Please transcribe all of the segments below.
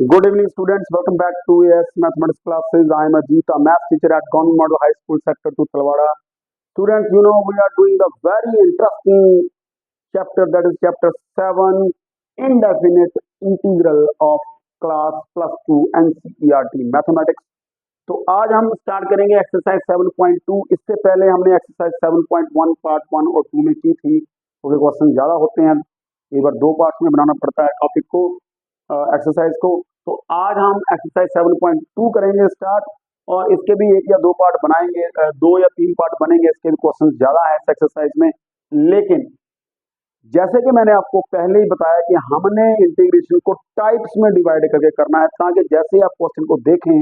Good evening, students. Welcome back to AS Mathematics classes. I am Ajit, a math teacher at Government Model High School, Sector 2, Talwada. Students, we are doing a very interesting chapter, that is chapter 7, indefinite integral of class plus 2 NCERT Mathematics. तो आज हम start करेंगे exercise 7.2। इससे पहले हमने exercise 7.1 part 1 और 2 में की थी, क्योंकि क्वेश्चन ज़्यादा होते हैं, एक बार 2 पार्ट में बनाना पड़ता है टॉपिक को, एक्सरसाइज को। तो आज हम एक्सरसाइज 7.2 करेंगे स्टार्ट, और इसके भी 1 या 2 पार्ट बनाएंगे, 2 या 3 पार्ट बनेंगे। इसके भी क्वेश्चन ज़्यादा है इस एक्सरसाइज में, लेकिन जैसे कि मैंने आपको पहले ही बताया कि हमने इंटीग्रेशन को टाइप्स में डिवाइड करके करना है, ताकि जैसे आप क्वेश्चन को देखें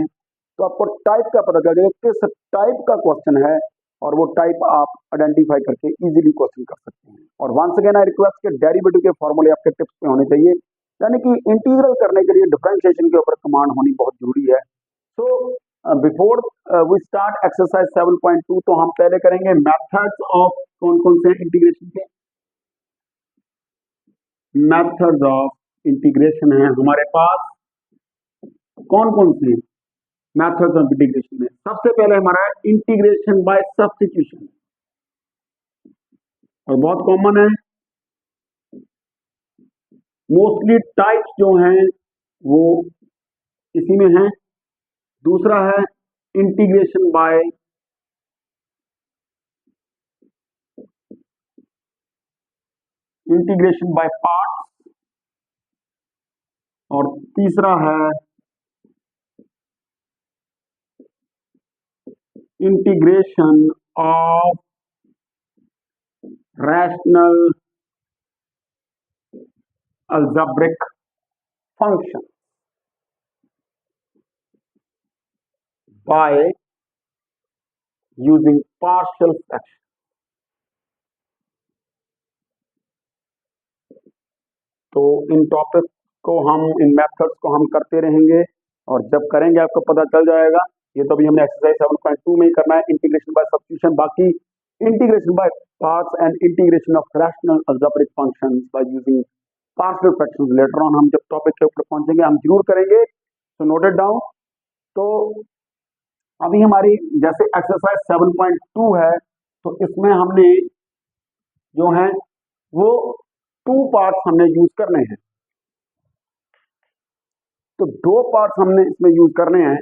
तो आपको टाइप का पता चल जाएगा किस टाइप का क्वेश्चन है, और वो टाइप आप आइडेंटिफाई करके इजीली क्वेश्चन कर सकते हैं। और वंस अगेन आई रिक्वेस्ट के डेरिवेटिव के फॉर्मूले आपके टिप्स में होने चाहिए, यानी कि इंटीग्रल करने के लिए डिफरेंशिएशन के ऊपर कमांड होनी बहुत जरूरी है। So before we start exercise 7.2, तो हम पहले करेंगे मेथड्स ऑफ कौन कौन से इंटीग्रेशन के मेथड्स ऑफ इंटीग्रेशन है हमारे पास, कौन कौन से मेथड्स ऑफ इंटीग्रेशन में। सबसे पहले हमारा है इंटीग्रेशन बाय सब्स्टिट्यूशन, और बहुत कॉमन है, मोस्टली टाइप्स जो हैं वो इसी में है। दूसरा है इंटीग्रेशन बाय पार्ट्स, और तीसरा है integration of rational algebraic function by using partial fraction. तो इन टॉपिक को हम, इन मेथड्स को हम करते रहेंगे, और जब करेंगे आपको पता चल जाएगा। ये तो अभी हमने एक्सरसाइज 7.2 में ही करना है, इंटीग्रेशन बाय सब्स्टिट्यूशन। बाकी integration by parts and integration of rational algebraic functions by using partial fractions later on, हम जब टॉपिक के ऊपर पहुंचेंगे हम जरूर करेंगे, तो नोट इट डाउन। तो अभी हमारी जैसे एक्सरसाइज 7.2 है, तो इसमें हमने जो है वो 2 पार्ट्स हमने यूज करने हैं। तो 2 पार्ट्स हमने इसमें यूज करने हैं,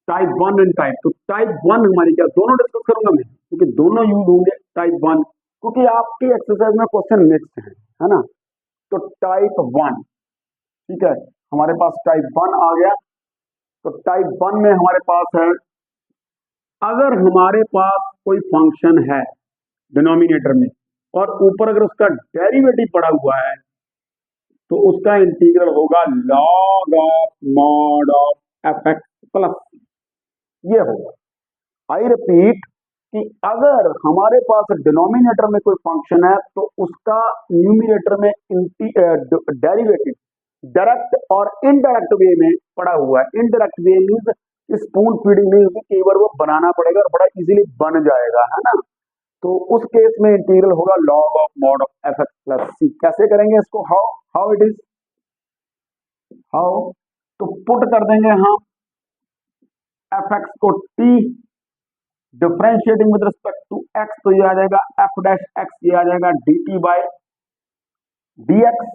टाइप 1 एंड टाइप 2। टाइप 1 हमारी क्या, दोनों डिस्कस करूंगा मैं, क्योंकि दोनों यूज होंगे टाइप 1, क्योंकि आपकी एक्सरसाइज में क्वेश्चन मिक्स है ना। तो टाइप 1, ठीक है, हमारे पास टाइप 1 आ गया। तो टाइप 1 में हमारे पास है, अगर हमारे पास कोई फंक्शन है डिनोमिनेटर में, और ऊपर अगर उसका डेरिवेटिव पड़ा हुआ है, तो उसका इंटीग्रल होगा log of mod of F x plus, ये होगा। आई रिपीट कि अगर हमारे पास डिनोमिनेटर में कोई फंक्शन है, तो उसका न्यूमिनेटर में डेरिवेटिव डायरेक्ट और इनडायरेक्ट वे में पड़ा हुआ है। Indirect way means spoon feeding नहीं होगी, कई बार वो बनाना पड़ेगा और बड़ा इजीली बन जाएगा, है ना। तो उस केस में इंटीग्रल होगा log of mod of F x plus C. कैसे करेंगे इसको, हाउ इट इज, हाउ, तो पुट कर देंगे हम एफ एक्स को T, differentiating with respect to X, तो ये आ जाएगा एफ डैश एक्स, ये आ जाएगा d T by D x,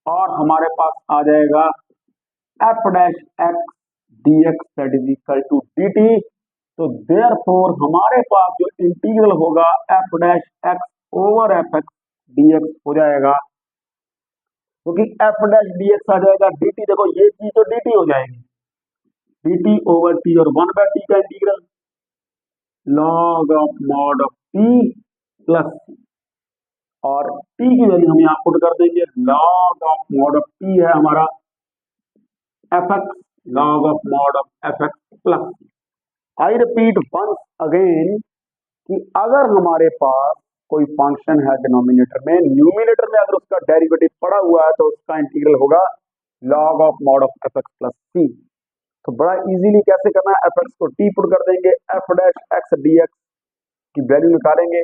और हमारे पास आ जाएगा f dash x D x that is equal to D T. तो देयरफॉर हमारे पास जो इंटीग्रल होगा f dash x over f x D x हो जाएगा, क्योंकि एफ डैश डी एक्स आ जाएगा डी टी। देखो ये चीज तो डी टी हो जाएगी, डी टी ओवर टी, और 1/t का integral log of mod of T plus, और t की वैल्यू हम यहाँ पुट कर देंगे, log of mod of t है हमारा f x, log of mod of F x plus. I repeat once again कि अगर हमारे पास कोई फंक्शन है डिनोमिनेटर में, न्यूमिनेटर में अगर उसका डेरिवेटिव पड़ा हुआ है, तो उसका इंटीग्रल होगा log of mod of F x plus सी। तो बड़ा इजीली कैसे करना है, एफ एक्स को टी पुट कर देंगे, F dash x D x की वैल्यू निकालेंगे,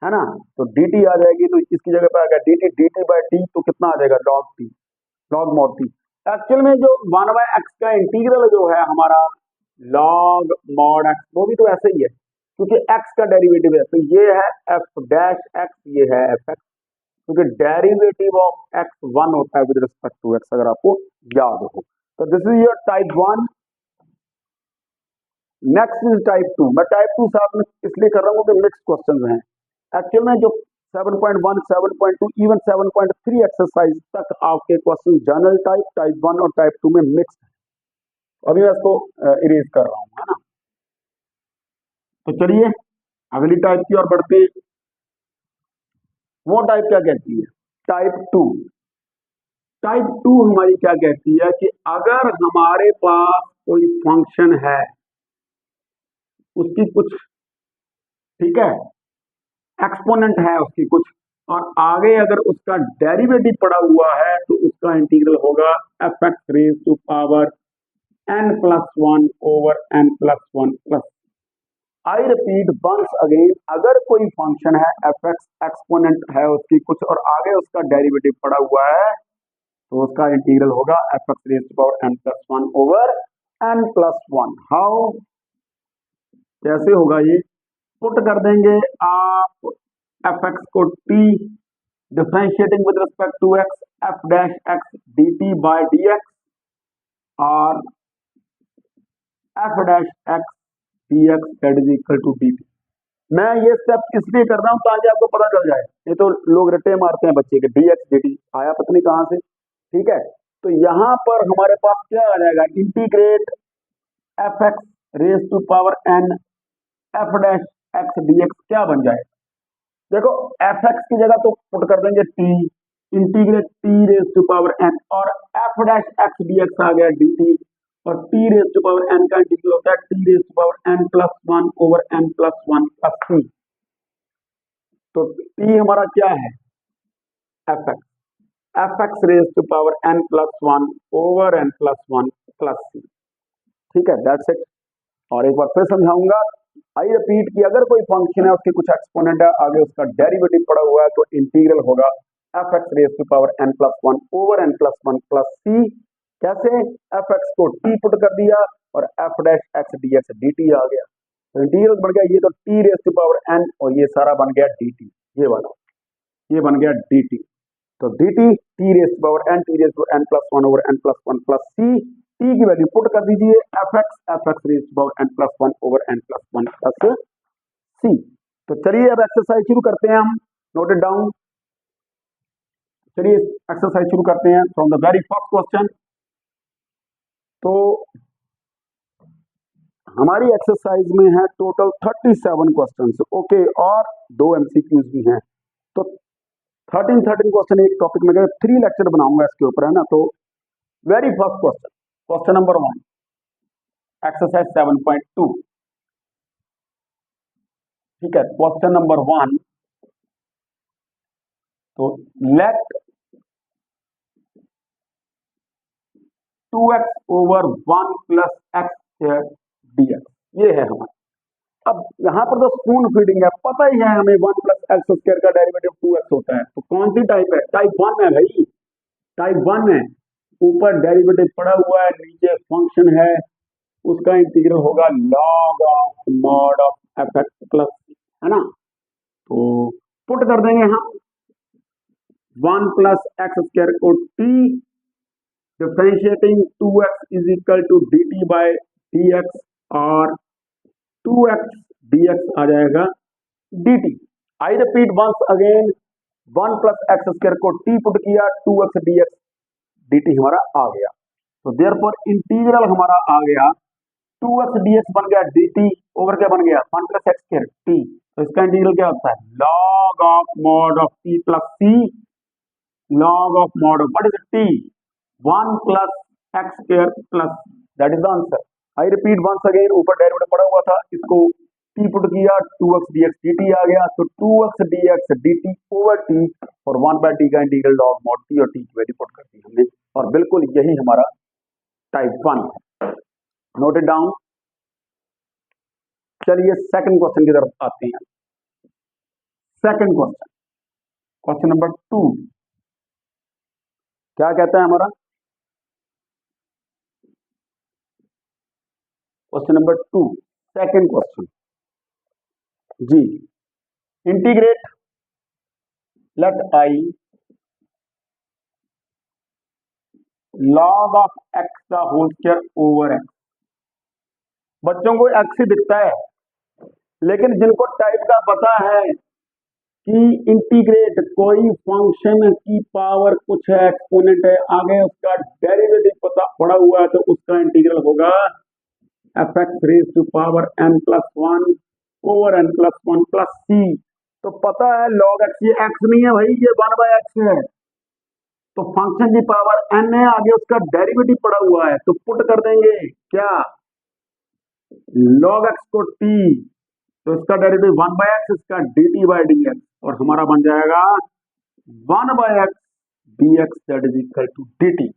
है ना। तो डी टी आ जाएगी, तो इसकी जगह पर आ गया D T, d T by T, तो कितना आ जाएगा log T, log mod T. Actual में जो 1/x का इंटीग्रल जो है हमारा log mod x, वो भी तो ऐसे ही है, क्योंकि x का डेरिवेटिव है, तो ये है f डैश x, ये है f x, क्योंकि डेरिवेटिव ऑफ x 1 होता है विद रिस्पेक्ट टू x, अगर आपको याद हो। तो this is your type 1। Next is type 2। मैं टाइप 2 साथ में इसलिए कर रहा हूँ कि मिक्स क्वेश्चन हैं। एक्चुअल में जो 7.1, 7.2, इवन 7.3 एक्सरसाइज तक आपके क्वेश्चन जनरल टाइप, टाइप 1 और टाइप 2 में मिक्स है। अभी मैं इसको इरेज कर रहा हूँ, है ना। तो चलिए अगली टाइप की ओर बढ़ते हैं। वो टाइप क्या कहती है? टाइप 2। टाइप 2 हमारी क्या कहती है कि अगर हमारे पास कोई फंक्शन है, उसकी कुछ, ठीक है, एक्सपोनेंट है उसकी कुछ, और आगे अगर उसका डेरिवेटिव पड़ा हुआ है तो उसका इंटीग्रल होगा F x raise to power n+1 over n+1 plus. I repeat once again, अगर कोई फंक्शन है एफ एक्स, एक्सपोनेंट है उसकी कुछ और आगे उसका डेरिवेटिव पड़ा हुआ है, तो उसका इंटीग्रल होगा F x raise to power n+1 over n+1। How, कैसे होगा ये? पुट कर देंगे आप एफ एक्स को t differentiating with respect to x, F dash x D T by D x, और F dash x D x that is equal to D T. मैं ये स्टेप इसलिए कर रहा हूं ताकि आपको पता चल जाए, ये तो लोग रट्टे मारते हैं बच्चे के, डी एक्स डी टी आया पता नहीं कहां से, ठीक है। तो यहां पर हमारे पास क्या आ जाएगा? Integrate f x raise to power N F dash x D x क्या बन जाएगा? देखो एफ एक्स की जगह तो पुट कर देंगे T, integrate T raise to power N, और F dash x D x आ गया डी टी, और T raise to power N का इंटीग्रल होता है T raise to power n+1 over n+1 plus सी। तो टी हमारा क्या है? F X, F x raise to power n+1 over n+1 plus C, ठीक है, दैट्स इट। और एक बार फिर समझाऊंगा, आई रिपीट कि अगर कोई फंक्शन है उसके कुछ एक्सपोनेंट है, आगे उसका डेरिवेटिव पड़ा हुआ है, तो इंटीग्रल होगा F x raise to power n+1 over n+1 plus C. कैसे? एफ एक्स को टी पुट कर दिया और F dash x D X D T आ गया, तो इंटीग्रल बन गया ये तो T raise to power N, और ये सारा बन गया डी टी, ये वाला, ये बन गया डी टी। तो D T T raise to power N, T raise to n+1 over n+1 plus C, T की वैल्यू पुट कर दीजिए F x raise to power n+1 over n+1 plus सी। तो चलिए अब एक्सरसाइज शुरू करते हैं हम, नोट इट डाउन। चलिए एक्सरसाइज शुरू करते हैं from the very first question. तो हमारी एक्सरसाइज में है टोटल 37 क्वेश्चंस, ओके, और 2 एमसीक्यूज भी हैं। तो 13 क्वेश्चन एक टॉपिक में गए, 3 लेक्चर बनाऊंगा इसके ऊपर, है ना। तो very first question, question number 1, exercise 7.2, ठीक है। क्वेश्चन नंबर 1, तो let 2x over 1 plus x square dx, ये है हमारा। अब यहाँ पर तो स्पून फीडिंग है, पता ही है हमें 1 प्लस एक्स स्क्वायर का डेरिवेटिव 2x होता है। तो कौन सी टाइप है? टाइप 1 है भाई, टाइप 1 है। ऊपर डेरिवेटिव पड़ा हुआ है, नीचे फंक्शन है, उसका इंटीग्रल होगा log of mod of F x plus, है ना। तो पुट कर देंगे हम 1 प्लस एक्स स्क्वायर को t differentiating 2x is equal to D T by D x, और 2x dx आ जाएगा dt। I repeat once again, 1 plus x square को t पुट किया, 2x dx dt हमारा आ गया। तो देयरफॉर इंटीग्रल हमारा आ गया 2x dx बन गया dt ओवर क्या बन गया? 1 प्लस एक्स स्क्वायर t। तो इसका इंटीग्रल क्या होता है? log of mod of t plus c, log of mod of what is t? 1 plus x square plus, that is the answer. I repeat once again, ऊपर derivative पड़ा हुआ था, इसको t पुट किया, 2x dx dt आ गया। तो 2x dx dt over t, और 1 bye t का इंटीग्रल log मॉड t, और t की वैल्यू पुट कर दी हमने, और बिल्कुल यही हमारा टाइप 1 है। Note it down. चलिए सेकंड क्वेश्चन की तरफ आते हैं। सेकंड क्वेश्चन, क्वेश्चन नंबर 2, क्या कहता है हमारा? क्वेश्चन नंबर 2, सेकंड क्वेश्चन जी, integrate let I log of x का होल स्क्वायर ओवर एक्स। बच्चों को एक्स ही दिखता है, लेकिन जिनको टाइप का पता है कि इंटीग्रेट कोई फंक्शन की पावर कुछ है, एक्सपोनेंट है, आगे उसका डेरिवेटिव पता पड़ा हुआ है, तो उसका इंटीग्रल होगा F x raise to power n plus one over n plus one plus सी। तो पता है log x, ये x नहीं है भाई, ये 1/x है। तो फंक्शन की पावर n है, आगे उसका डेरिवेटिव पड़ा हुआ है, तो पुट कर देंगे क्या log x को t, तो इसका डेरिवेटिव 1/x, इसका dt बाई डी एक्स, और हमारा बन जाएगा 1/x dx that is equal to dt।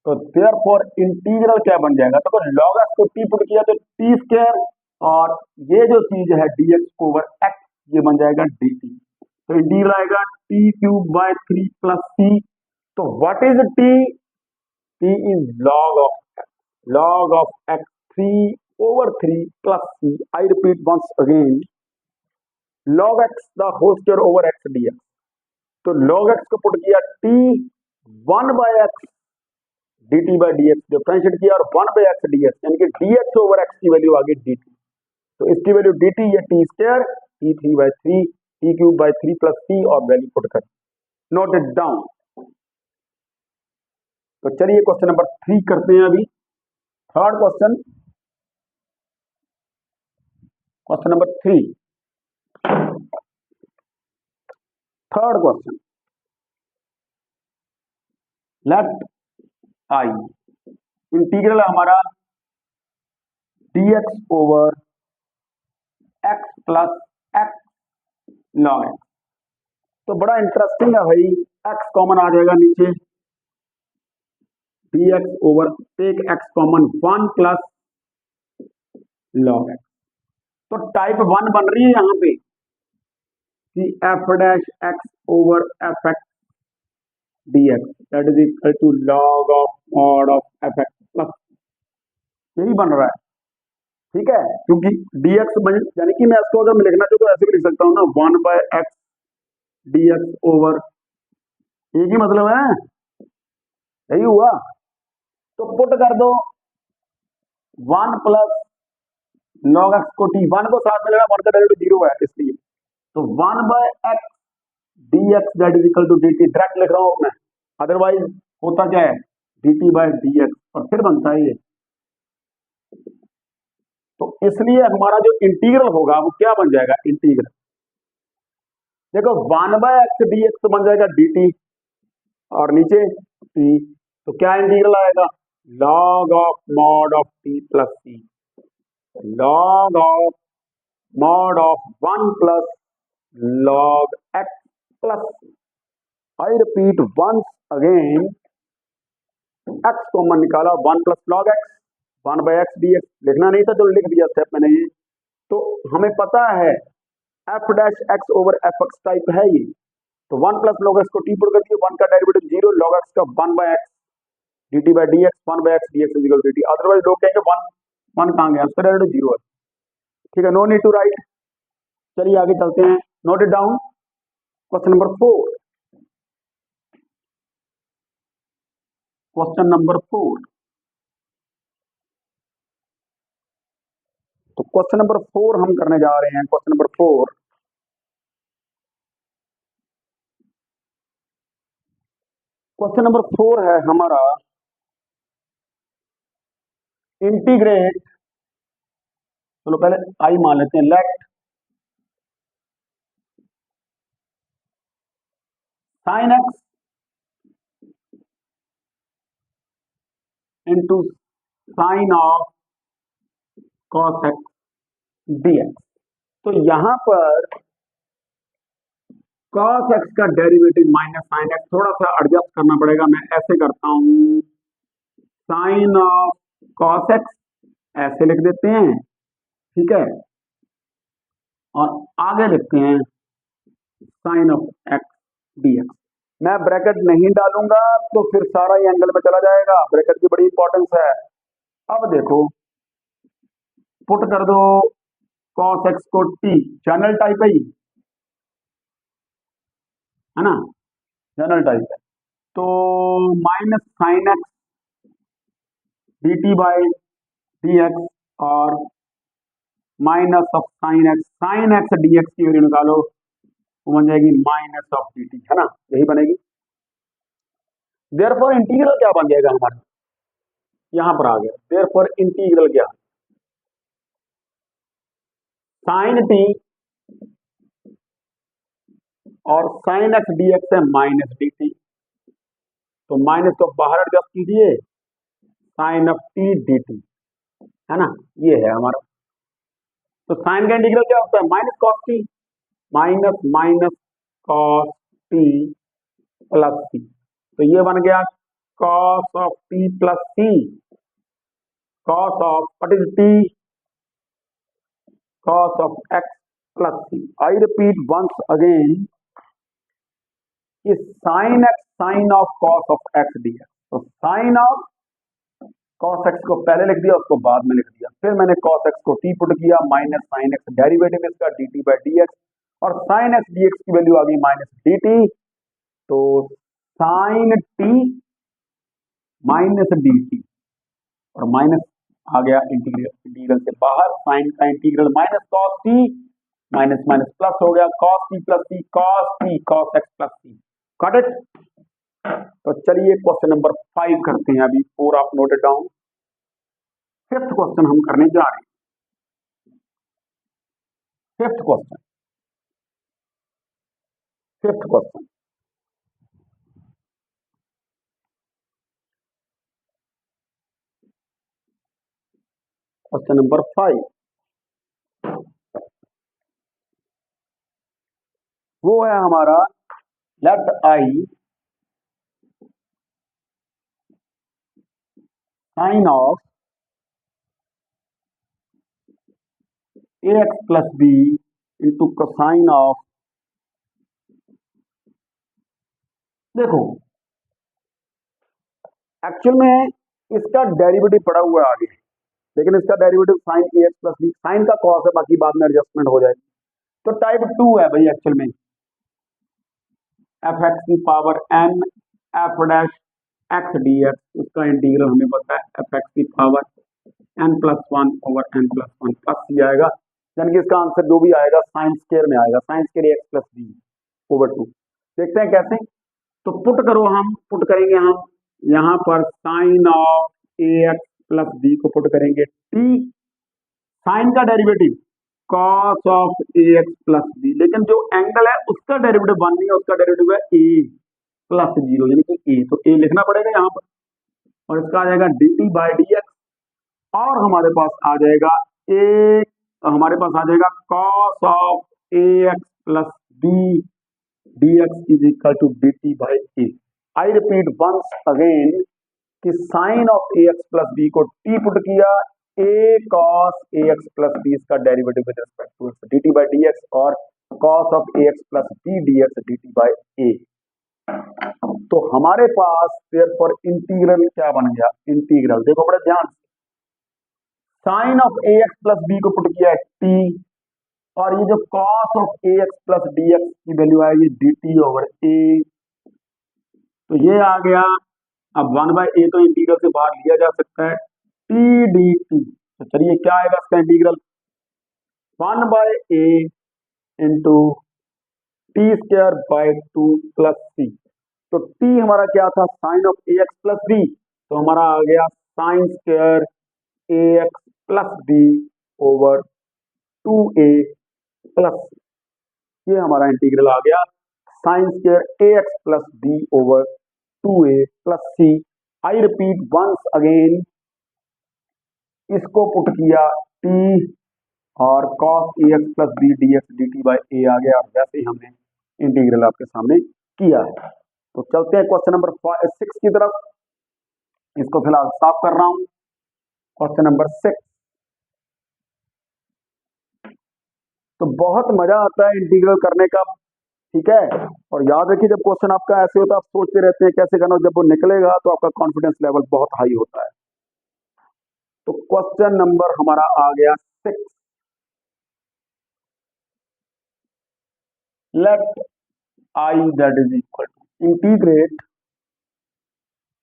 तो देयरफॉर इंटीग्रल क्या बन जाएगा, तो log x को t पुट किया तो t स्क्वायर, और ये जो चीज है dx ओवर x, ये बन जाएगा dt। तो इंटीग्रल आएगा t cube by 3 plus c। तो what is t? t is log of x 3 over 3 plus c। I repeat once again, log x the whole square over x dx। तो log x को put किया t 1/x dt by dx, differentiate किया, और 1/x dx, यानी कि dx over x की value आ गई dt। तो इसकी वैल्यू dt, ये t square, t 3/3, t cube by 3 plus c, और वैल्यू पुट कर, नोट इट डाउन। तो चलिए क्वेश्चन नंबर 3 करते हैं अभी। Third question, question number 3, third question, let I, integral हमारा dx over x plus x log x। तो बड़ा इंटरेस्टिंग है भाई, x कॉमन आ जाएगा नीचे, dx over, take x common, 1 plus log x। तो टाइप 1 बन रही है यहां पे कि f dash x over f x dx that is equal to log of mod of F x plus, यही बन रहा है, ठीक है। क्योंकि dx यानी कि मैं इसको अगर मैं लिखना चाहूँ तो ऐसे भी लिख सकता हूँ ना, 1/x dx ओवर, एक ही मतलब है, यही हुआ। तो पुट कर दो 1 प्लस log x को t, 1 को साथ में लेना, 1 का डेरिवेटिव 0 है इसलिए, तो 1/x dx that is equal to dt, direct लिख रहा हूं मैं, अदरवाइज होता क्या है dt बाय dx, और फिर बनता है ये। तो इसलिए हमारा जो इंटीग्रल होगा वो क्या बन जाएगा, इंटीग्रल देखो 1/x dx बन जाएगा dt, और नीचे t, तो क्या इंटीग्रल आएगा, log of mod of t plus c, log of mod of 1 plus log x plus, I repeat once again, x common निकाला, 1 plus log x, 1/x dx, लिखना नहीं था जो लिख दिया स्टेप मैंने ये। तो हमें पता है f dash x over f x type है ये, तो 1 प्लस log x को t पुट कर दिया, 1 का डेरिवेटिव 0, log x का 1/x dt by dx, 1/x dx is equal to dt। Otherwise लोग कहेंगे 1 कहां गया, उसका डेरिवेटिव 0 है, ठीक है, नो नीड टू राइट। चलिए आगे चलते हैं, note it down. Question number 4, question number 4, तो क्वेश्चन नंबर 4 हम करने जा रहे हैं। क्वेश्चन नंबर 4, क्वेश्चन नंबर 4 है हमारा इंटीग्रेट, चलो पहले आई मान लेते हैं, late sine x into sine of cos x dx। तो यहां पर cos x का डेरिवेटिव माइनस साइन एक्स, थोड़ा सा एडजस्ट करना पड़ेगा, मैं ऐसे करता हूं, साइन ऑफ cos x ऐसे लिख देते हैं, ठीक है, और आगे लिखते हैं साइन ऑफ x dx। मैं ब्रैकेट नहीं डालूंगा तो फिर सारा ये एंगल में चला जाएगा, ब्रैकेट की बड़ी इंपॉर्टेंस है। अब देखो पुट कर दो cos x को t, जनरल टाइप है ना, जनरल टाइप है। तो minus sine x D T by D x और minus of sine x D x की वैल्यू निकालो, वो बन जाएगी माइनस ऑफ डी टी, है ना, यही बनेगी। देयरफॉर इंटीग्रल क्या बन जाएगा हमारा, यहां पर आ गया। देयरफॉर इंटीग्रल क्या, साइन टी और साइन एक्स डी एक्स है माइनस डी टी, तो माइनस को बाहर एडजस्ट कीजिए, sine of t d t, है ना, ये है हमारा। तो साइन का इंटीग्रल क्या होता है, minus cos T, minus minus cos T plus सी, तो ये बन गया cos of T plus C, cos of what is T, cos of X plus C. I repeat once again, इस sine X sine of cos of X D X, तो sine of cos x को पहले लिख दिया, उसको बाद में लिख दिया, फिर मैंने कॉस एक्स को टी पुट किया, माइनस साइन एक्स डेरिवेटिव इसका d T by D x, और साइन एक्स डी एक्स की वैल्यू आ गई माइनस डी टी, तो sine t minus d T, और माइनस आ गया इंटीग्रल से बाहर, साइन का integral minus cos T, minus minus plus हो गया, cos T plus C, cos t cos x plus c, got it. तो चलिए क्वेश्चन नंबर 5 करते हैं, अभी 4 आप नोट डाउन। फिफ्थ क्वेश्चन हम करने जा रहे हैं। Fifth question, fifth question, question number 5 वो है हमारा, let I sine of A x plus b into cosine of, देखो एक्चुअल में इसका डेरिवेटिव पड़ा हुआ है आगे, लेकिन इसका derivative sine a x plus b, sine का कॉस है, बाकी बाद में एडजस्टमेंट हो जाएगी। तो टाइप 2 है भाई एक्चुअल में, एफ एक्स की power N F dash x D X, उसका इंटीग्रल हमें पता है, एफ एक्स की power N plus one over N plus one plus C आएगा, यानी कि इसका आंसर जो भी आएगा साइन स्क्वायर में आएगा, sine square x plus B over 2। देखते हैं कैसे, तो पुट करो, हम पुट करेंगे, हम यहाँ पर sine of A x plus B को पुट करेंगे टी, साइन का derivative cos of A x plus b, लेकिन जो एंगल है उसका डेरिवेटिव वन नहीं है, उसका डेरिवेटिव है ए प्लस जीरो, यानी कि ए, तो ए लिखना पड़ेगा यहाँ पर, और इसका आ जाएगा d T by D x, और हमारे पास आ जाएगा ए, हमारे पास आ जाएगा cos of A x plus B D X is equal to D T by A. I repeat once again कि sine of A x plus B को टी पुट किया, A cos A x plus B इसका derivative with respect to X D T by D x, और cos of A x plus B D X D T by A. तो हमारे पास therefore integral क्या बन गया, integral देखो बड़े ध्यान से, sine of A x plus B को पुट किया टी, और ये जो cos of A x plus d x की वैल्यू आएगी डी टी ओवर ए, तो ये आ गया। अब 1/a तो इंटीग्रल से बाहर लिया जा सकता है, टी डी टी, तो चलिए क्या आएगा इसका integral, 1/a into T square by 2 plus सी, तो टी हमारा क्या था, sine of A x plus B, तो हमारा आ गया sine square A x plus B over 2a plus, ये हमारा इंटीग्रल आ गया, sine square A x plus B over 2a plus C. I repeat once again, इसको पुट किया t और cos A x plus B D X D T by A आ गया, और वैसे ही हमने इंटीग्रल आपके सामने किया है। तो चलते हैं क्वेश्चन नंबर 6 की तरफ, इसको फिलहाल साफ कर रहा हूं। क्वेश्चन नंबर 6, तो बहुत मजा आता है इंटीग्रल करने का, ठीक है, और याद रखिए जब क्वेश्चन आपका ऐसे होता है आप सोचते रहते हैं कैसे करना, जब वो निकलेगा तो आपका कॉन्फिडेंस लेवल बहुत हाई होता है। तो क्वेश्चन नंबर हमारा आ गया 6. Let I that is equal to integrate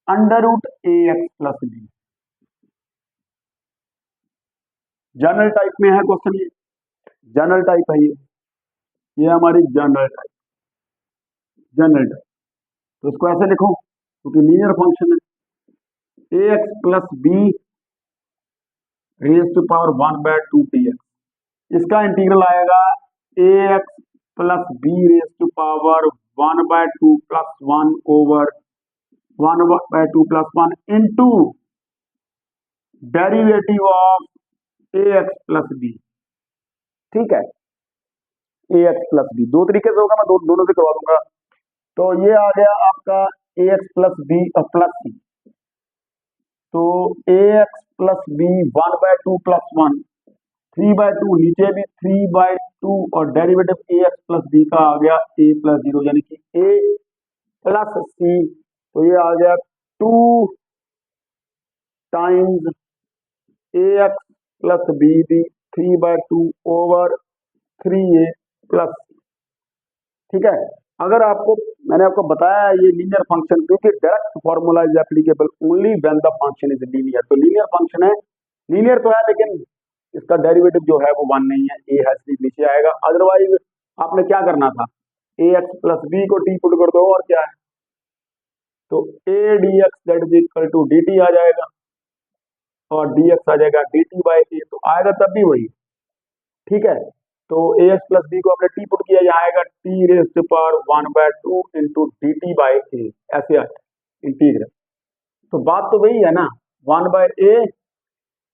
under root a x plus b. General type में है क्वेश्चन, ये जनरल टाइप है, ये हमारी जनरल टाइप. जनरल टाइप तो इसको ऐसे लिखो क्योंकि लीनियर फंक्शन है. A x plus B raise to power 1/2 D X. इसका इंटीग्रल आएगा A x plus B raise to power 1/2 plus 1 over 1/2 plus 1 into derivative of A x plus B. ठीक है, ए एक्स प्लस बी दो तरीके से होगा, मैं दोनों से करवा दूंगा. तो ये आ गया आपका ए एक्स प्लस बी प्लस सी. तो ए एक्स प्लस बी 1/2 प्लस 1 3/2, नीचे भी 3/2 और डेरिवेटिव ए एक्स प्लस बी का आ गया ए प्लस 0 यानी कि ए प्लस सी. तो ये आ गया 2 टाइम्स ए एक्स प्लस बी भी 3/2 ओवर 3a प्लस. ठीक है, अगर आपको मैंने आपको बताया ये लीनियर फंक्शन क्योंकि direct formula is applicable only when the function is linear. तो लीनियर फंक्शन है, लीनियर तो है लेकिन इसका डेरिवेटिव जो है वो 1 नहीं है, ए हैज टी नीचे आएगा. अदरवाइज आपने क्या करना था, ए एक्स प्लस बी को टी पुट कर दो और क्या है, तो A D x that is equal to D T आ जाएगा और डी एक्स आ जाएगा डी टी बाई ए. तो आएगा तब भी वही. ठीक है, तो ए एक्स प्लस बी को आपने टी पुट किया, यहाँ आएगा T raise to power 1/2 into D T by A. ऐसे आएगा इंटीग्रल. तो बात तो वही है ना, 1/a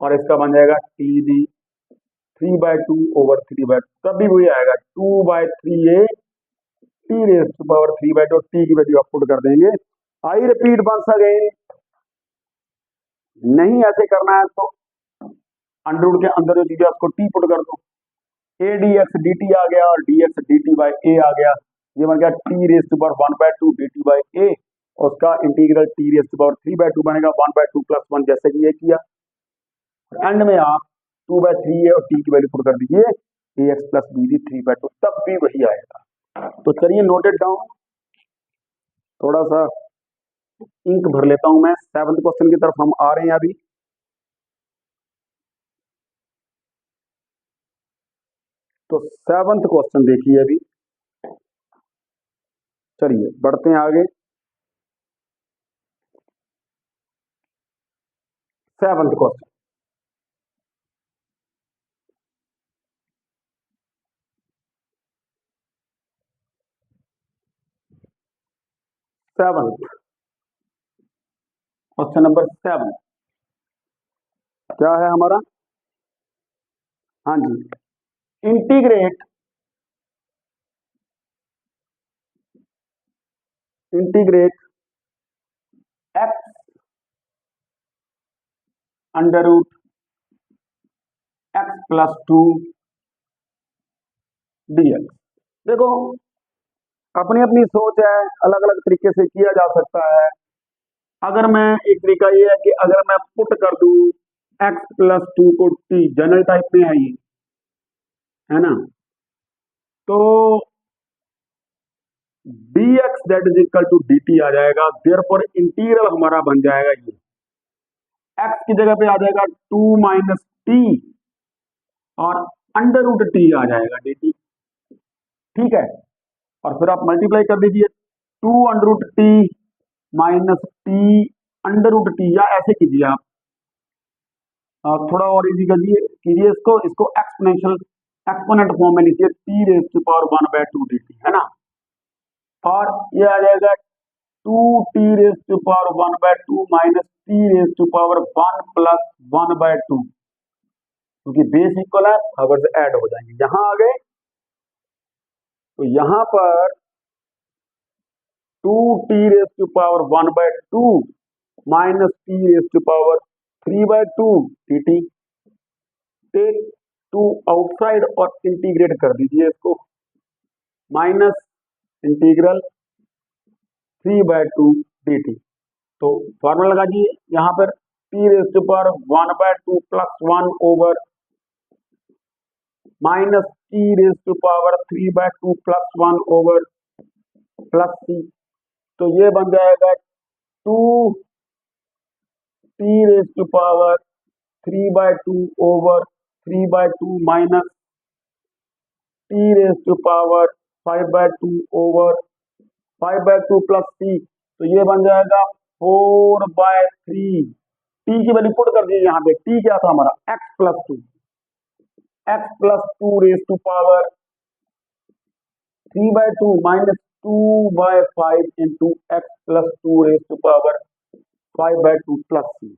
और इसका बन जाएगा टी डी 3/2 ओवर 3/2. तब भी वही आएगा 2/3a t raise to power 3/2. T की वैल्यू आप पुट कर देंगे. आई रिपीट वंस अगेन, नहीं ऐसे करना है तो अंडर रूट के अंदर जो चीज है उसको टी पुट कर दो. A D X D T आ गया और D X D T by A आ गया. ये बन गया T raise to power 1/2 D T by A. उसका integral T raise to power 3/2 बनेगा 1/2 प्लस 1 जैसे कि ये किया. एंड में आप 2/3 और टी की वैल्यू पुट कर दीजिए, ए एक्स प्लस बी डी 3/2, तब भी वही आएगा. तो चलिए नोटेड डाउन, थोड़ा सा इंक भर लेता हूं मैं. 7th क्वेश्चन की तरफ हम आ रहे हैं अभी. तो 7th क्वेश्चन देखिए अभी. चलिए बढ़ते हैं आगे. 7th क्वेश्चन, क्वेश्चन नंबर 7 क्या है हमारा? हाँ जी, integrate x under root x plus 2 dx. देखो अपनी अपनी सोच है, अलग अलग तरीके से किया जा सकता है. अगर मैं एक तरीका ये है कि अगर मैं पुट कर दूं x प्लस 2 को t, जनरल टाइप में है ये, है ना, तो dx that is equal to dt आ जाएगा. देयरफॉर इंटीग्रल हमारा बन जाएगा ये, x की जगह पे आ जाएगा 2 माइनस टी और अंडर रूट टी आ जाएगा dt. ठीक है, और फिर आप मल्टीप्लाई कर दीजिए 2 under root t minus t under root t, या ऐसे कीजिए आप थोड़ा और इजी कीजिए इसको एक्सपोनेंशियल एक्सपोनेंट फॉर्म में लिखिए t raise to power 1/2 dt, है ना. और ये आ जाएगा 2 t raise to power 1/2 minus t raise to power 1 plus 1/2, क्योंकि बेस इक्वल है, अगर से ऐड हो जाएंगे. यहां आ गए तो यहां पर 2 t raise to power 1/2 minus t raise to power 3/2 dt. Take 2 outside और इंटीग्रेट कर दीजिए इसको, माइनस इंटीग्रल 3/2 dt. तो फॉर्मूला लगाइए यहाँ पर t raise to power 1/2 plus 1 over minus t raise to power 3/2 plus 1 over plus सी। तो ये बन जाएगा 2 t raise to power 3/2 over 3/2 minus t raise to power 5/2 over 5/2 plus सी। तो ये बन जाएगा 4/3। टी की वैल्यू पुट कर दीजिए यहाँ पे। टी क्या था हमारा? x+2 raise to power 3/2 minus 2/5 into x+2 raise to power 5/2 plus C.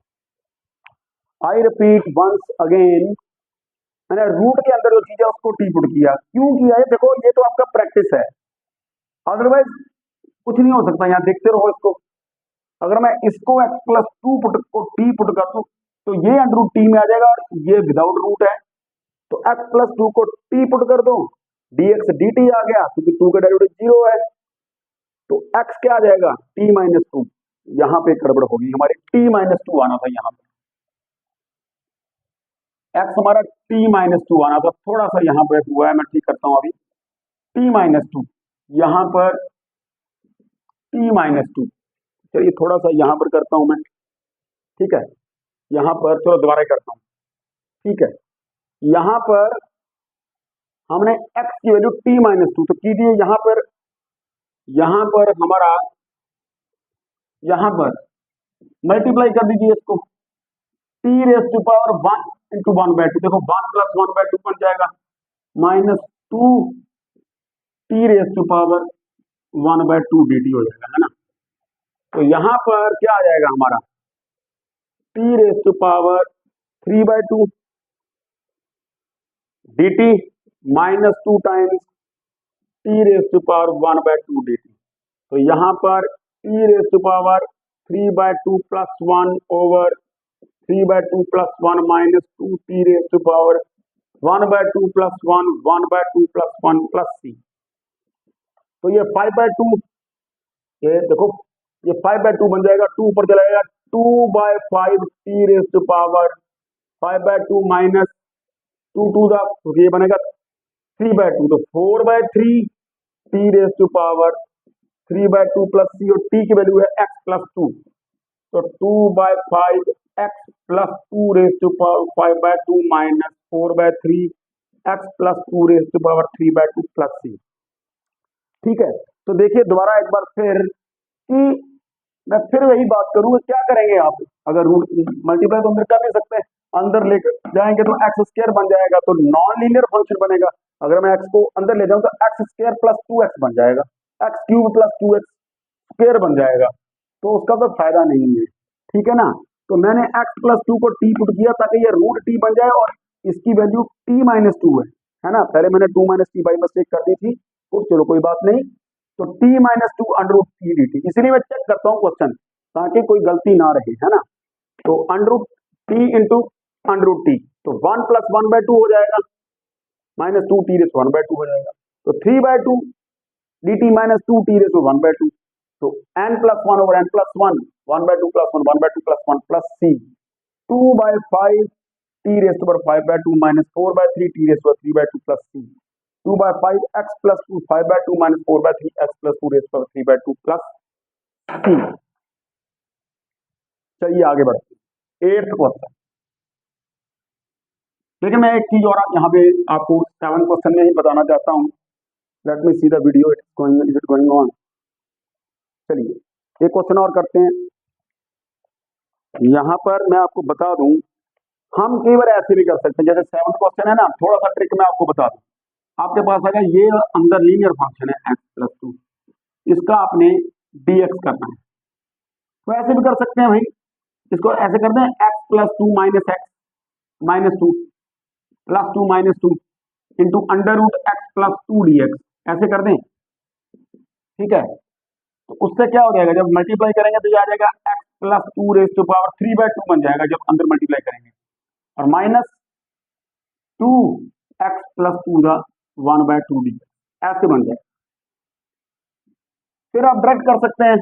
I repeat once again, मैंने रूट के अंदर जो चीज है उसको टी पुट किया। क्यों किया है? देखो ये तो आपका प्रैक्टिस है, अदरवाइज कुछ नहीं हो सकता। यहाँ देखते रहो इसको। अगर मैं इसको x+2 पुट को टी पुट कर दूं तो ये अंडर रूट टी में आ जाएगा और ये विदाउट रूट है। तो x+2 को टी पुट कर दो, dx dt आ गया क्योंकि 2 का डेरिवेटिव 0 है। तो x क्या आ जाएगा? t-2। यहाँ पे गड़बड़ होगी हमारी, t-2 आना था यहाँ पे। x हमारा t-2 आना था, थोड़ा सा यहाँ पे हुआ है, मैं ठीक करता हूँ अभी। t-2 यहाँ पर t-2, चलिए थोड़ा सा यहाँ पर करता हूँ मैं, ठीक है। यहाँ पर चलो दोबारा करता हूँ, ठीक है। यहाँ पर हमने x की वैल्यू t-2 तो कीजिए। यहाँ पर हमारा, यहाँ पर मल्टीप्लाई कर दीजिए इसको। t raise to power 1 into 1/2, देखो 1 प्लस 1/2 बन जाएगा, minus 2 t raise to power 1/2 dt हो जाएगा, है ना। तो यहाँ पर क्या आ जाएगा हमारा? t raise to power 3/2 dt minus 2 times t raise to power 1/2 dt। तो यहाँ पर t raise to power 3/2 plus 1 over 3/2 plus 1 minus 2 t raise to power 1/2 plus 1 1/2 plus 1 plus c। तो ये 5/2, ये देखो ये 5/2 बन जाएगा, 2 ऊपर चला जाएगा, 2/5 t raise to power 5/2 minus 2 to the, तो ये बनेगा 3/2, तो 4/3 t raise to power 3/2 plus c, और t की वैल्यू है x+2, तो 2/5 x+2 raise to power 5/2 minus 4/3 x+2 raise to power 3/2 plus c। ठीक है, तो देखिए दोबारा एक बार फिर कि मैं फिर वही बात करूंगा, क्या करेंगे आप? अगर रूट मल्टीप्लाई तो अंदर कर नहीं सकते, अंदर लेकर जाएंगे तो x² बन जाएगा, तो नॉन लीनियर फंक्शन बनेगा। अगर मैं x को अंदर ले जाऊं तो x² प्लस 2x बन जाएगा, x³ प्लस 2x² बन जाएगा, तो उसका तो फायदा नहीं है, ठीक है ना। तो मैंने x+2 को t पुट किया ताकि ये रूट t बन जाए और इसकी वैल्यू t-2 है ना। पहले मैंने 2 - t बाई मिस्टेक कर दी थी, तो चलो कोई बात नहीं। तो t-2 under root t dt, इसलिए मैं चेक करता हूँ क्वेश्चन ताकि कोई गलती ना रहे, है ना। तो under root t into under root t, तो 1 प्लस 1/2 हो जाएगा, माइनस 2 t रेज 1/2 हो जाएगा, तो 3/2 dt माइनस 2 t रेज 1/2, तो n plus 1 over n plus 1, 1/2 plus 1 1/2 plus 1 plus c, 2/5 t raise to power 5/2 minus 4/3 t raise to power 3/2 plus c, 2/5 x+2 5/2 minus 4/3 x+2 raise to power 3/2 plus c। चलिए आगे बढ़ते हैं, 8th question. देखिए मैं एक चीज और यहाँ पे आपको 7th क्वेश्चन में ही बताना चाहता हूँ। Late me see the video, is it going on. चलिए एक क्वेश्चन और करते हैं। यहाँ पर मैं आपको बता दूं, हम कई बार ऐसे भी कर सकते हैं, जैसे 7th क्वेश्चन है ना, थोड़ा सा ट्रिक मैं आपको बता दूं। आपके पास अगर ये अंदर लीनियर फंक्शन है x+2, इसका आपने dx करना है, तो ऐसे भी कर सकते हैं भाई। इसको ऐसे करते हैं x+2 minus x minus 2 plus 2 minus 2 into under root x+2 dx, ऐसे कर दें, ठीक है। तो उससे क्या हो जाएगा, जब मल्टीप्लाई करेंगे तो ये आ जाएगा x+2 रेज टू पावर 3/2 बन जाएगा जब अंदर मल्टीप्लाई करेंगे, और माइनस 2 x+2 का 1/2 डी, ऐसे बन जाएगा। फिर आप डायरेक्ट कर सकते हैं,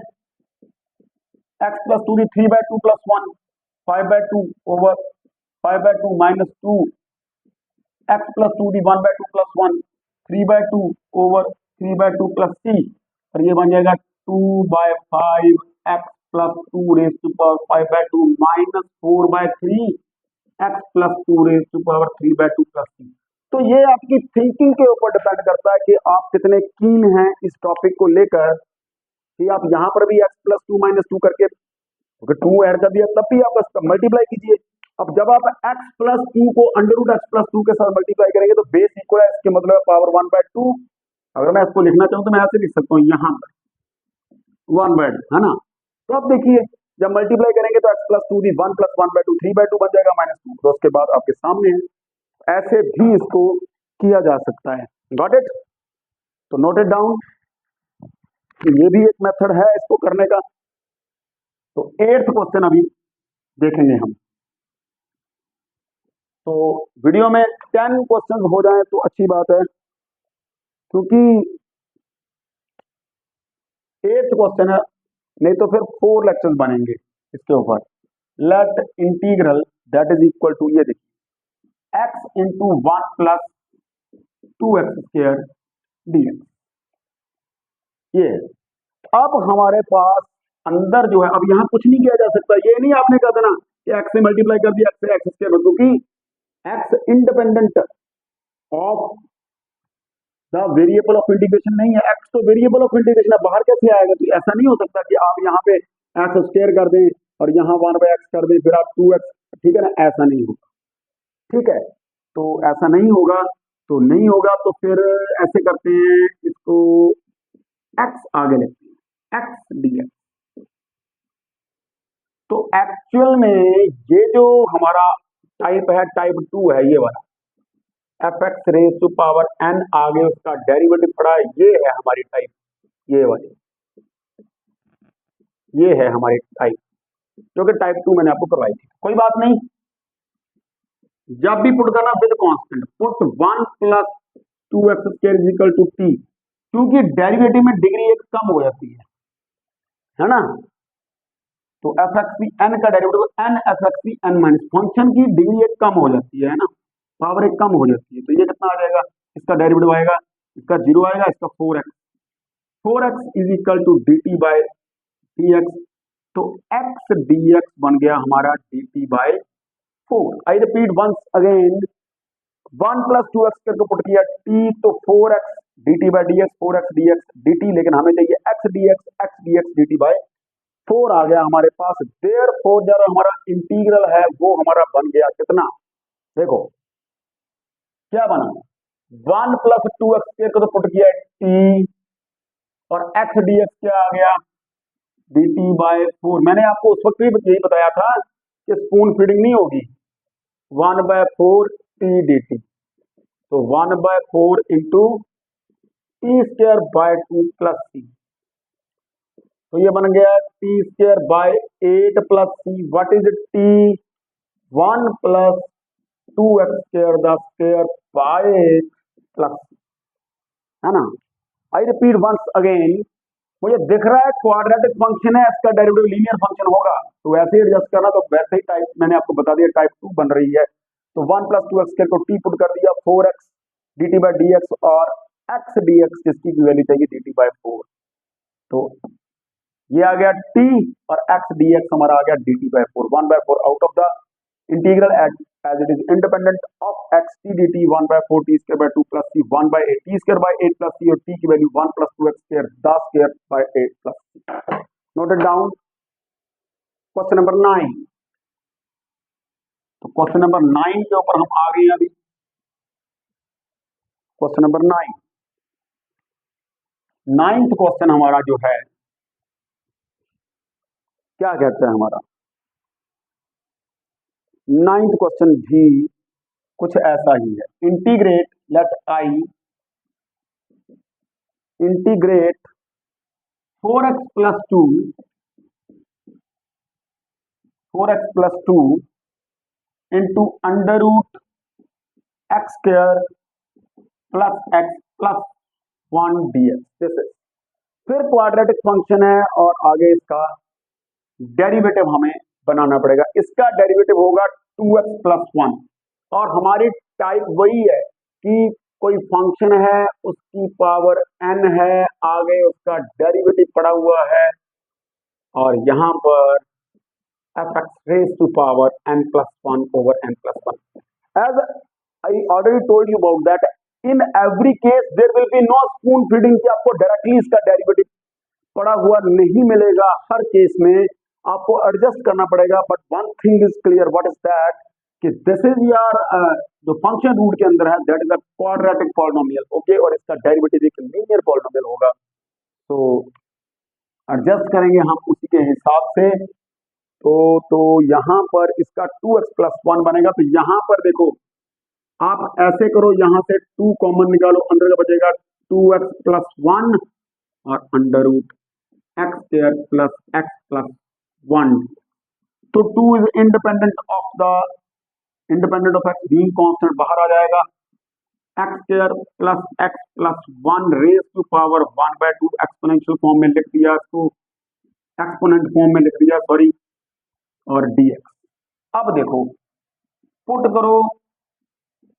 x+2 की 3/2 plus 1 5/2 over 5/2 minus 2 x plus to the 1/2 plus 1 3/2 over 3/2 plus c, और ये बन जाएगा 2/5 x plus 2 raise to power 5/2 minus 4/3 x plus 2 raise to power 3/2 plus सी। तो ये आपकी थिंकिंग के ऊपर डिपेंड करता है कि आप कितने कीन हैं इस टॉपिक को लेकर, कि आप यहाँ पर भी एक्स प्लस 2 माइनस 2 करके अगर 2 ऐड कर दिया तब भी आप बस मल्टीप्लाई कीजिए। अब जब आप x प्लस 2 को अंडर रूट एक्स प्लस 2 के साथ मल्टीप्लाई करेंगे तो बेस इक्वल है, इसके मतलब पावर 1/2। अगर मैं इसको लिखना चाहूँ तो मैं ऐसे लिख सकता हूँ यहाँ पर 1/2, है ना। तो अब देखिए जब मल्टीप्लाई करेंगे तो x प्लस 2 दी 1 प्लस 1/2 3/2 बन जाएगा माइनस 2, तो उसके बाद आपके सामने है। ऐसे भी इसको किया जा सकता है। Got it? तो नोट इट डाउन, ये भी एक मेथड है इसको करने का। तो 8th क्वेश्चन अभी देखेंगे हम। तो वीडियो में 10 क्वेश्चन हो जाए तो अच्छी बात है, क्योंकि 8th क्वेश्चन है, नहीं तो फिर 4 लेक्चर्स बनेंगे इसके ऊपर। Let integral that is equal to, ये देखिए x into 1 plus 2x² dx। ये अब हमारे पास अंदर जो है, अब यहाँ कुछ नहीं किया जा सकता। ये नहीं आपने कहा था ना कि x से मल्टीप्लाई कर दिया x से x², क्योंकि x independent of the variable of integration नहीं है। x तो वेरिएबल ऑफ इंटीग्रेशन है, बाहर कैसे आएगा? तो ऐसा नहीं हो सकता कि आप यहाँ पे x² कर दें और यहाँ 1/x कर दें फिर आप 2x, ठीक है ना, ऐसा नहीं होगा। ठीक है, तो ऐसा नहीं होगा, तो नहीं होगा तो फिर ऐसे करते हैं, इसको x आगे लेते हैं, x dx। तो एक्चुअल में ये जो हमारा टाइप है, टाइप 2 है ये वाला, f x raise to power n आगे उसका डेरिवेटिव पड़ा, ये है हमारी टाइप, ये वाली, ये है हमारी टाइप, जो कि टाइप 2 मैंने आपको करवाई थी। कोई बात नहीं, जब भी पुट करना with constant, put 1 plus 2x² is equal to t, क्योंकि डेरिवेटिव में डिग्री एक कम हो जाती है ना। तो एफ एक्स एन का derivative n f x n minus, function की डिग्री एक कम हो जाती है ना, पावर एक कम हो जाती है। तो ये कितना आ जाएगा, इसका डेरिवेटिव आएगा, इसका 0 आएगा, इसका 4x is equal to dt by dx। तो x dx बन गया हमारा dt by 4। I repeat once again, 1 प्लस 2x करके पुट किया t, तो 4x dt by dx, 4x dx dt, लेकिन हमें चाहिए x dx dt बाय 4 आ गया हमारे पास। देयरफॉर जो हमारा इंटीग्रल है वो हमारा बन गया कितना, देखो क्या बना, 1 प्लस 2x² को तो पुट किया t, और x dx क्या आ गया, dt बाय 4। मैंने आपको उस वक्त भी यही बताया था कि स्पून फीडिंग नहीं होगी, 1/4 t dt, तो 1/4 into t² by 2 plus c, तो ये बन गया t² by 8 plus c। What is t? 1 plus 2x² the square by 8 plus c, है ना। आई रिपीट वंस अगेन, मुझे दिख रहा है क्वाड्रेटिक फंक्शन है, इसका डेरिवेटिव लीनियर फंक्शन होगा, तो वैसे ही एडजस्ट करना, तो वैसे ही टाइप मैंने आपको बता दिया टाइप 2 बन रही है। तो 1 प्लस 2x² को t पुट कर दिया, 4x dt बाय dx, और x dx जिसकी वैल्यू चाहिए dt बाय 4, तो ये आ गया t, और x dx हमारा आ गया dt by 4। 1/4 out of the integral as it is independent of x t dt, 1/4 t² by 2 plus c, 1/8 t² by 8 plus c, और t की value 1 plus 2x² the square by 8 plus c। Note it down. Question number 9। तो question number 9 के ऊपर हम आ गए हैं अभी। Question number 9, 9th question हमारा जो है क्या कहते हैं, हमारा 9th क्वेश्चन भी कुछ ऐसा ही है। Integrate, let I integrate 4x plus 2 into under root x² plus x plus 1 dx। This is, फिर क्वाड्रेटिक फंक्शन है और आगे इसका डेरिवेटिव हमें बनाना पड़ेगा। इसका डेरिवेटिव होगा 2x प्लस 1, और हमारी टाइप वही है कि कोई फंक्शन है, उसकी पावर n है, आगे उसका डेरिवेटिव पड़ा हुआ है, और यहां पर fx raised to power n plus 1 over n plus 1. As I already told you about that, in every case there will be no spoon feeding कि आपको डायरेक्टली इसका डेरिवेटिव पड़ा हुआ नहीं मिलेगा। हर केस में आपको एडजस्ट करना पड़ेगा। But one thing is clear, what is that, कि दिस इज योर जो फंक्शन रूट के अंदर है, that is a quadratic polynomial, okay, और इसका डेरिवेटिव एक लीनियर पॉलिनोमियल होगा। तो एडजस्ट करेंगे हम उसी के हिसाब से। तो यहां पर इसका 2x प्लस 1 बनेगा। तो यहां पर देखो, आप ऐसे करो, यहां से 2 कॉमन निकालो, अंदर का बचेगा 2x प्लस 1 और under root x square plus x plus 1। तो 2 is independent of x, being constant बाहर आ जाएगा। X square plus 1 raise to power 1/2 exponential form में लिख दिया, इसको एक्सपोनेंट फॉर्म में लिख दिया, सॉरी, और dx। अब देखो, पुट करो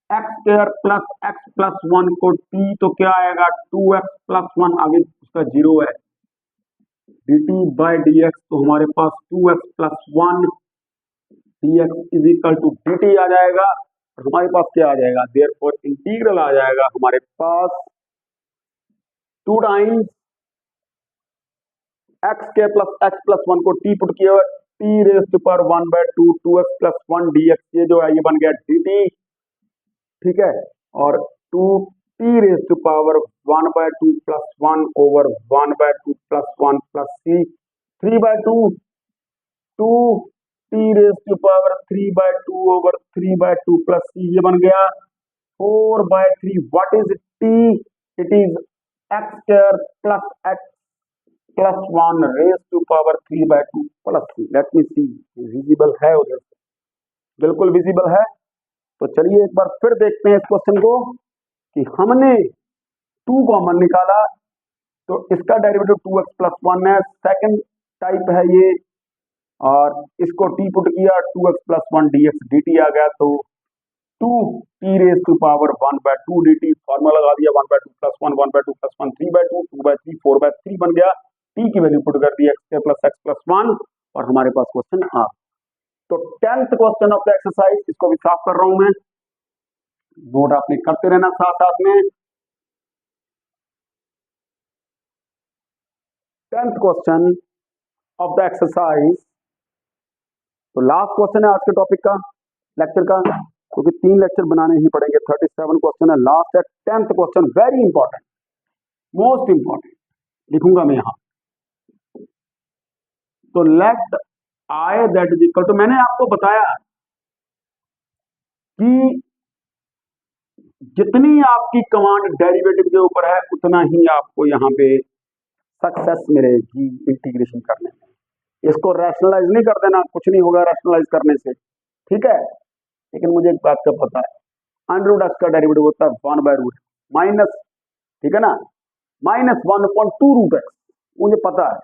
x square plus x plus 1 को t, तो क्या आएगा, 2x प्लस 1, आगे उसका 0 है, dt बाय dx, तो हमारे पास 2x plus 1 dx is equal to dt आ जाएगा। और हमारे पास क्या आ जाएगा, देयरफॉर इंटीग्रल आ जाएगा हमारे पास 2 टाइम्स एक्स के प्लस एक्स प्लस 1 को t पुट किया, t raise to power 1/2 2x plus 1 dx, ये जो है ये बन गया dt, ठीक है, और 2t raise to power 1/2 plus 1 over 1/2 plus 1 plus c 3/2 2t raise to power 3/2 over 3/2 plus c, ये बन गया 4/3। What is t? It is x square plus x plus 1 raise to power 3/2 plus 3। Let me see, visible है उधर से? बिल्कुल visible है। तो चलिए एक बार फिर देखते हैं इस क्वेश्चन को, कि हमने 2 कॉमन निकाला, तो इसका डेरिवेटिव 2x प्लस 1 है, सेकंड टाइप है ये, और इसको t पुट किया, 2x प्लस 1 dx dt आ गया, तो 2t raise to power 1/2 dt, formula लगा दिया, 1/2 प्लस 1 1/2 प्लस 1 3/2 2/3 4/3 बन गया, t की वैल्यू पुट कर दी x प्लस 1, और हमारे पास क्वेश्चन आ। तो 10th question of the exercise, इसको भी साफ कर रहा हूं मैं, नोट आपने करते रहना साथ साथ में। 10th question of the exercise, तो लास्ट क्वेश्चन है आज के टॉपिक का, लेक्चर का, क्योंकि 3 लेक्चर बनाने ही पड़ेंगे। 37 क्वेश्चन है, लास्ट है 10th question, very important, most important, लिखूंगा मैं यहां। तो let I that is equal to, मैंने आपको बताया कि जितनी आपकी कमांड डेरिवेटिव के ऊपर है, उतना ही आपको यहाँ पे सक्सेस मिलेगी इंटीग्रेशन करने में। इसको रैशनलाइज नहीं कर देना, कुछ नहीं होगा रैशनलाइज करने से, ठीक है। लेकिन मुझे एक बात का पता है, अंडर रूट एक्स का डेरिवेटिव होता है 1/रूट माइनस, ठीक है ना, -1/2 रूट एक्स, मुझे पता है।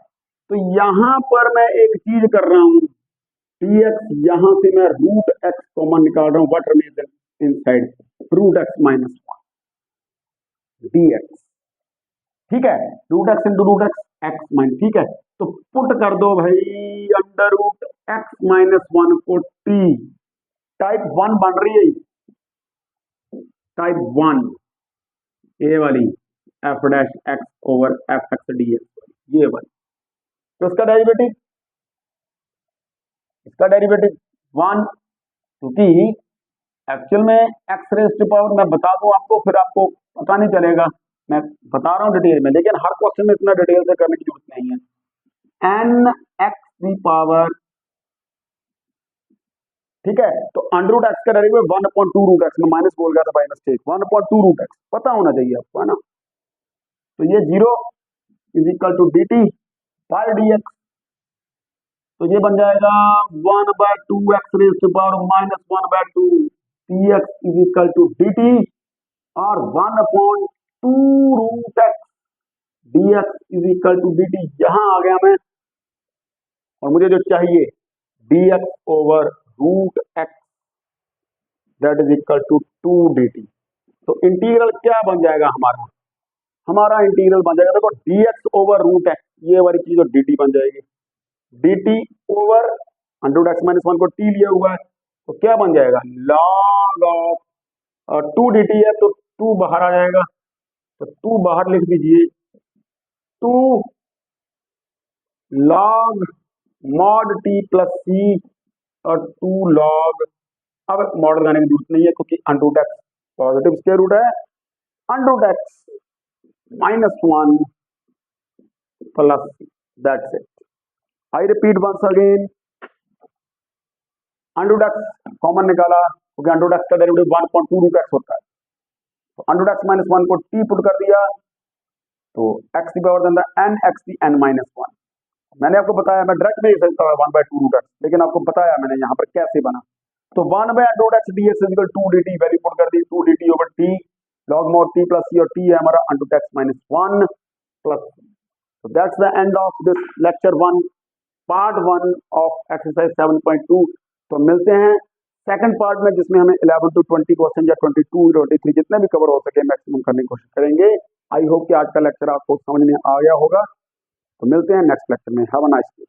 तो यहां पर मैं एक चीज कर रहा हूं, dx, यहां से मैं रूट एक्स कॉमन निकाल रहा हूं, what remains inside root x minus 1 dx, ठीक है, root x into root x x minus, ठीक है। तो पुट कर दो भाई अंडर रूट एक्स माइनस 1 को t, टाइप 1 बन रही है, टाइप 1 ए वाली, F dash x over f x D x, ये वाली। तो इसका डेरिवेटिव 1, क्योंकि एक्चुअल में एक्स रेज टू पावर, मैं बता दूं आपको, फिर आपको पता नहीं चलेगा, मैं बता रहा हूं डिटेल में, लेकिन हर क्वेश्चन में इतना डिटेल से करने की जरूरत नहीं है। एन एक्स दी पावर, ठीक है, तो अंडर रूट एक्स का डेरिवेटिव 1/2 रूट एक्स, में माइनस बोल गया था बाय मिस्टेक, 1/2 रूट एक्स पता होना चाहिए आपको, है ना। तो ये 0 is equal to dt by dx, तो ये बन जाएगा 1/2 x raise to power -1/2 dx is equal to dt, और 1/2 root x dx is equal to dt, यहां आ गया मैं, और मुझे जो चाहिए dx over root x that is equal to 2dt। तो इंटीग्रल क्या बन जाएगा हमारा इंटीग्रल बन जाएगा, देखो dx ओवर रूट है, ये वाली चीज और dt बन जाएगी, dt over under x minus 1 को t लिया हुआ है, तो क्या बन जाएगा log ऑफ 2dt है तो 2 बाहर आ जाएगा, तो 2 बाहर लिख दीजिए, 2 log mod t plus c और 2 log, अब मॉडल लगाने की जरूरत नहीं है क्योंकि under x positive square root है, under x minus 1 plus that's it. I repeat once again, under x common निकाला क्योंकि अंडर x का डेरिवेटिव 1.2 रूट x होता है, तो अंडर x माइनस 1 को t पुट कर दिया, तो x की पावर देता है n x की n माइनस 1। मैंने आपको बताया, मैं डायरेक्ट भी लिख सकता हूं 1/2 रूट x, लेकिन आपको बताया मैंने यहाँ पर कैसे बना, तो 1/अंडर x dx equal 2dt, value put कर दी 2dt over t log mod t plus c, और t है हमारा under x minus 1 plus. So that's the end of this lecture 1, part 1 of exercise 7.2। तो मिलते हैं सेकंड पार्ट में, जिसमें हमें 11 to 20 क्वेश्चन या 22 23 जितने भी कवर हो सके मैक्सिमम करने की कोशिश करेंगे। आई होप कि आज का लेक्चर आपको समझ में आ गया होगा। तो मिलते हैं नेक्स्ट लेक्चर में। Have a nice day.